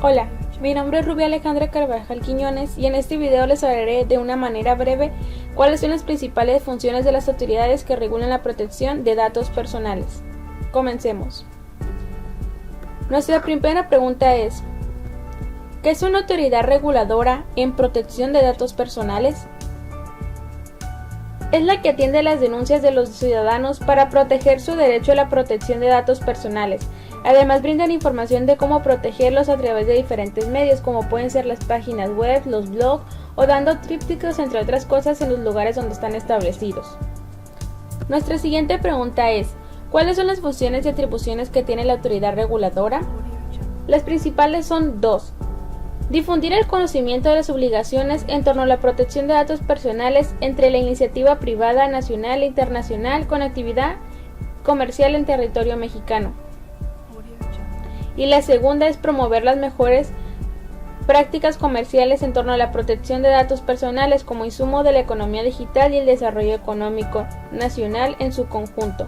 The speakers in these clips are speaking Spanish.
Hola, mi nombre es Rubia Alejandra Carvajal Quiñones y en este video les hablaré de una manera breve cuáles son las principales funciones de las autoridades que regulan la protección de datos personales. Comencemos. Nuestra primera pregunta es: ¿qué es una autoridad reguladora en protección de datos personales? Es la que atiende las denuncias de los ciudadanos para proteger su derecho a la protección de datos personales. Además, brindan información de cómo protegerlos a través de diferentes medios, como pueden ser las páginas web, los blogs o dando trípticos, entre otras cosas, en los lugares donde están establecidos. Nuestra siguiente pregunta es: ¿cuáles son las funciones y atribuciones que tiene la autoridad reguladora? Las principales son dos: difundir el conocimiento de las obligaciones en torno a la protección de datos personales entre la iniciativa privada nacional e internacional con actividad comercial en territorio mexicano. Y la segunda es promover las mejores prácticas comerciales en torno a la protección de datos personales como insumo de la economía digital y el desarrollo económico nacional en su conjunto.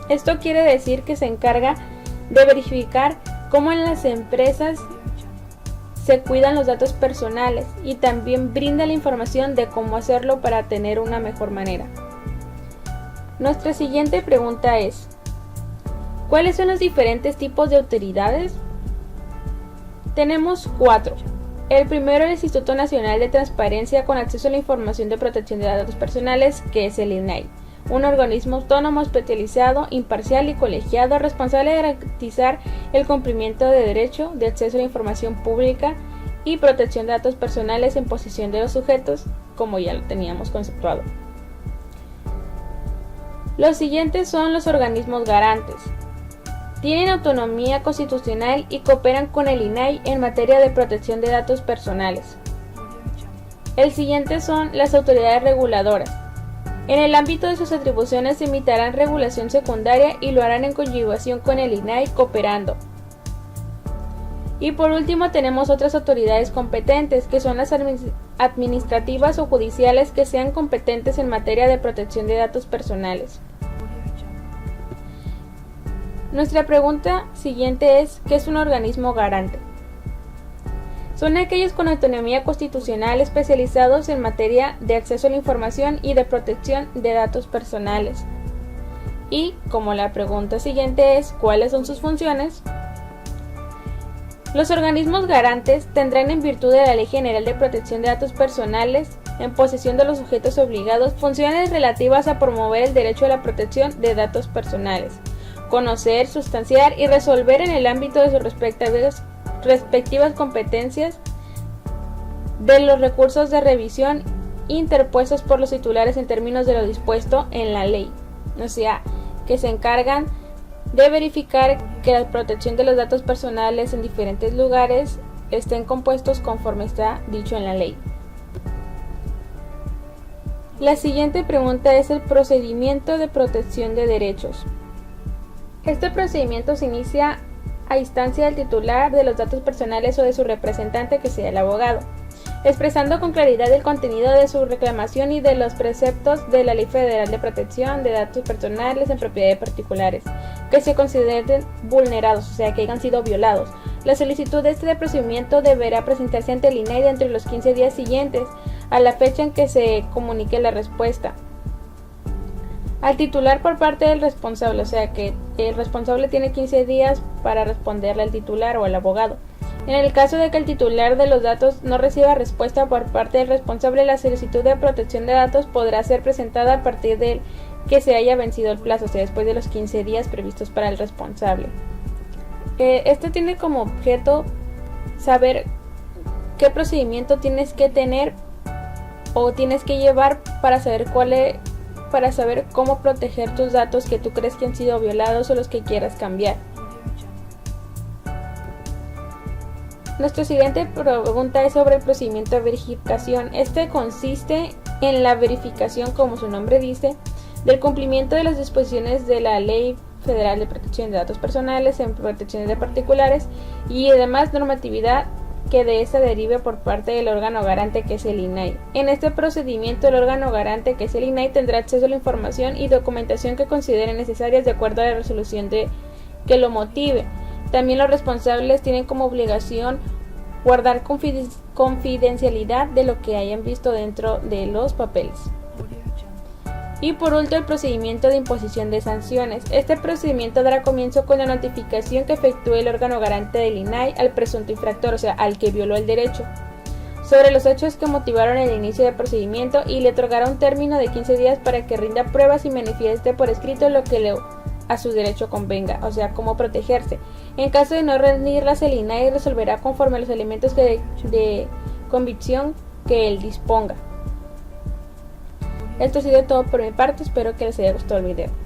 Esto quiere decir que se encarga de verificar cómo en las empresas se cuidan los datos personales y también brinda la información de cómo hacerlo para tener una mejor manera. Nuestra siguiente pregunta es: ¿cuáles son los diferentes tipos de autoridades? Tenemos 4. El primero es el Instituto Nacional de Transparencia con Acceso a la Información de Protección de Datos Personales, que es el INAI, un organismo autónomo especializado, imparcial y colegiado, responsable de garantizar el cumplimiento de derecho de acceso a la información pública y protección de datos personales en posesión de los sujetos, como ya lo teníamos conceptuado. Los siguientes son los organismos garantes. Tienen autonomía constitucional y cooperan con el INAI en materia de protección de datos personales. El siguiente son las autoridades reguladoras. En el ámbito de sus atribuciones emitirán regulación secundaria y lo harán en conjugación con el INAI cooperando. Y por último tenemos otras autoridades competentes, que son las administrativas o judiciales que sean competentes en materia de protección de datos personales. Nuestra pregunta siguiente es: ¿qué es un organismo garante? Son aquellos con autonomía constitucional especializados en materia de acceso a la información y de protección de datos personales. Y como la pregunta siguiente es: ¿cuáles son sus funciones? Los organismos garantes tendrán, en virtud de la Ley General de Protección de Datos Personales, en posesión de los sujetos obligados, funciones relativas a promover el derecho a la protección de datos personales, conocer, sustanciar y resolver en el ámbito de sus respectivas competencias de los recursos de revisión interpuestos por los titulares en términos de lo dispuesto en la ley, o sea, que se encargan de verificar que la protección de los datos personales en diferentes lugares estén compuestos conforme está dicho en la ley. La siguiente pregunta es el procedimiento de protección de derechos. Este procedimiento se inicia a instancia del titular de los datos personales o de su representante, que sea el abogado, expresando con claridad el contenido de su reclamación y de los preceptos de la Ley Federal de Protección de Datos Personales en propiedad de particulares que se consideren vulnerados, o sea, que hayan sido violados. La solicitud de este procedimiento deberá presentarse ante el INAI dentro de los 15 días siguientes a la fecha en que se comunique la respuesta al titular por parte del responsable, o sea que el responsable tiene 15 días para responderle al titular o al abogado. En el caso de que el titular de los datos no reciba respuesta por parte del responsable, la solicitud de protección de datos podrá ser presentada a partir de que se haya vencido el plazo, o sea, después de los 15 días previstos para el responsable. Esto tiene como objeto saber qué procedimiento tienes que tener o tienes que llevar para saber cómo proteger tus datos que tú crees que han sido violados o los que quieras cambiar. Nuestra siguiente pregunta es sobre el procedimiento de verificación. Este consiste en la verificación, como su nombre dice, del cumplimiento de las disposiciones de la Ley Federal de Protección de Datos Personales en protecciones de particulares y además normatividad que de esta derive por parte del órgano garante, que es el INAI. En este procedimiento, el órgano garante, que es el INAI, tendrá acceso a la información y documentación que considere necesarias de acuerdo a la resolución que lo motive. También los responsables tienen como obligación guardar confidencialidad de lo que hayan visto dentro de los papeles. Y por último, el procedimiento de imposición de sanciones. Este procedimiento dará comienzo con la notificación que efectúe el órgano garante del INAI al presunto infractor, o sea, al que violó el derecho, sobre los hechos que motivaron el inicio del procedimiento y le otorgará un término de 15 días para que rinda pruebas y manifieste por escrito lo que a su derecho convenga, o sea, cómo protegerse. En caso de no rendirlas, el INAI resolverá conforme a los elementos de convicción que él disponga. Esto ha sido todo por mi parte, espero que les haya gustado el video.